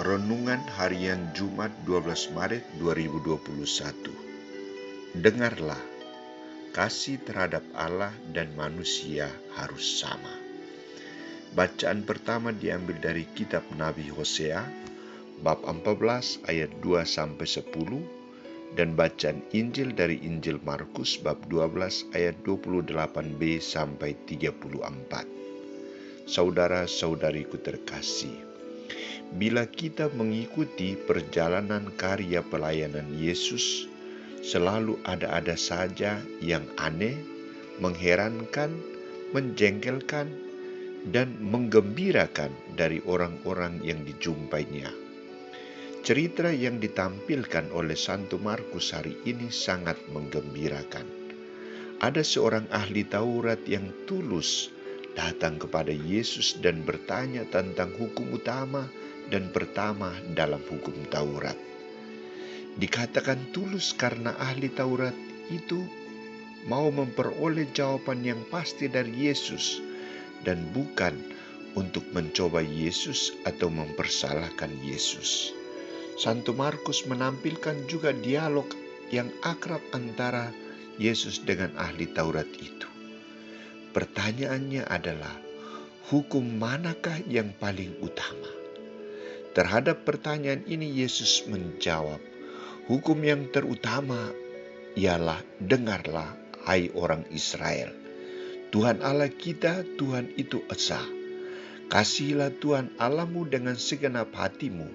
Renungan Harian Jumat 12 Maret 2021. Dengarlah, kasih terhadap Allah dan manusia harus sama. Bacaan pertama diambil dari kitab Nabi Hosea, bab 14 ayat 2-10, dan bacaan Injil dari Injil Markus bab 12 ayat 28b sampai 34. Saudara-saudariku terkasih, bila kita mengikuti perjalanan karya pelayanan Yesus, selalu ada saja yang aneh, mengherankan, menjengkelkan, dan menggembirakan dari orang-orang yang dijumpainya. Cerita yang ditampilkan oleh Santo Markus hari ini sangat menggembirakan. Ada seorang ahli Taurat yang tulus datang kepada Yesus dan bertanya tentang hukum utama dan pertama dalam hukum Taurat. Dikatakan tulus karena ahli Taurat itu mau memperoleh jawaban yang pasti dari Yesus dan bukan untuk mencoba Yesus atau mempersalahkan Yesus. Santo Markus menampilkan juga dialog yang akrab antara Yesus dengan ahli Taurat itu. Pertanyaannya adalah, hukum manakah yang paling utama? Terhadap pertanyaan ini Yesus menjawab, hukum yang terutama ialah, dengarlah hai orang Israel. Tuhan Allah kita, Tuhan itu esa. Kasihilah Tuhan Allahmu dengan segenap hatimu,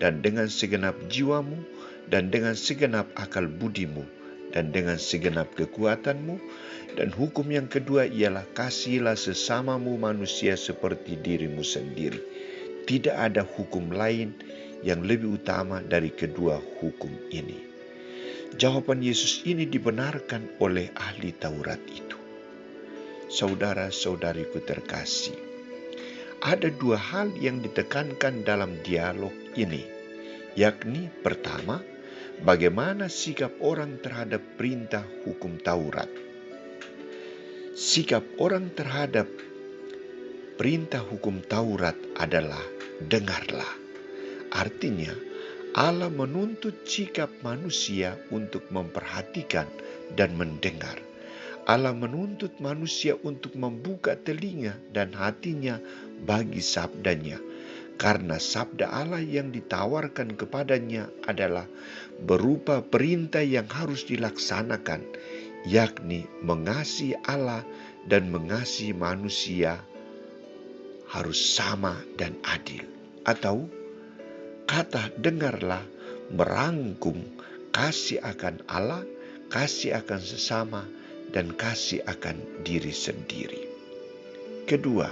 dan dengan segenap jiwamu, dan dengan segenap akal budimu, dan dengan segenap kekuatanmu. Dan hukum yang kedua ialah, kasihilah sesamamu manusia seperti dirimu sendiri. Tidak ada hukum lain yang lebih utama dari kedua hukum ini. Jawaban Yesus ini dibenarkan oleh ahli Taurat itu. Saudara-saudariku terkasih, ada dua hal yang ditekankan dalam dialog ini, yakni pertama, bagaimana sikap orang terhadap perintah hukum Taurat. Sikap orang terhadap perintah hukum Taurat adalah, dengarlah. Artinya, Allah menuntut sikap manusia untuk memperhatikan dan mendengar. Allah menuntut manusia untuk membuka telinga dan hatinya bagi sabdanya, karena sabda Allah yang ditawarkan kepadanya adalah berupa perintah yang harus dilaksanakan, yakni mengasihi Allah dan mengasihi manusia harus sama dan adil. Atau kata dengarlah merangkum kasih akan Allah, kasih akan sesama, dan kasih akan diri sendiri. Kedua,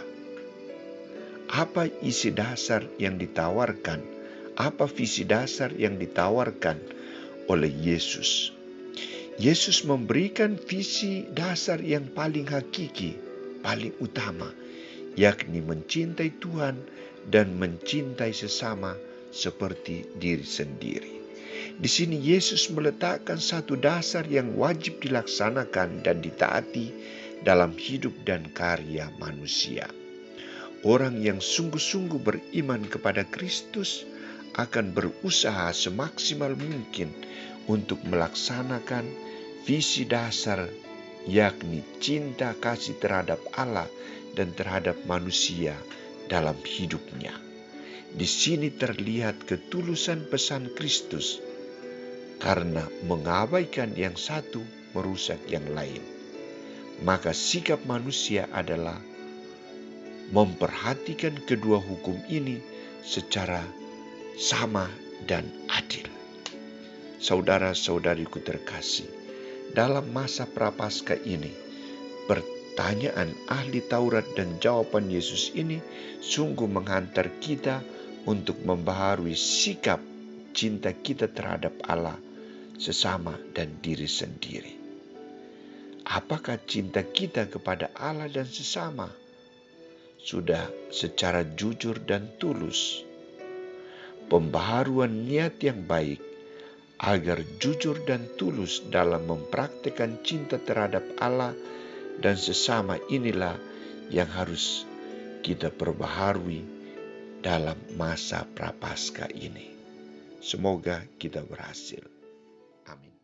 apa isi dasar yang ditawarkan? Apa visi dasar yang ditawarkan oleh Yesus? Yesus memberikan visi dasar yang paling hakiki, paling utama, yakni mencintai Tuhan dan mencintai sesama seperti diri sendiri. Di sini Yesus meletakkan satu dasar yang wajib dilaksanakan dan ditaati dalam hidup dan karya manusia. Orang yang sungguh-sungguh beriman kepada Kristus akan berusaha semaksimal mungkin untuk melaksanakan visi dasar, yakni cinta kasih terhadap Allah dan terhadap manusia dalam hidupnya. Di sini terlihat ketulusan pesan Kristus, karena mengabaikan yang satu merusak yang lain. Maka sikap manusia adalah memperhatikan kedua hukum ini secara sama dan adil. Saudara-saudariku terkasih, dalam masa prapaskah ini, pertanyaan ahli Taurat dan jawaban Yesus ini sungguh menghantar kita untuk membaharui sikap cinta kita terhadap Allah, sesama, dan diri sendiri. Apakah cinta kita kepada Allah dan sesama sudah secara jujur dan tulus? Pembaharuan niat yang baik agar jujur dan tulus dalam mempraktikkan cinta terhadap Allah dan sesama inilah yang harus kita perbaharui dalam masa Prapaskah ini. Semoga kita berhasil. Amin.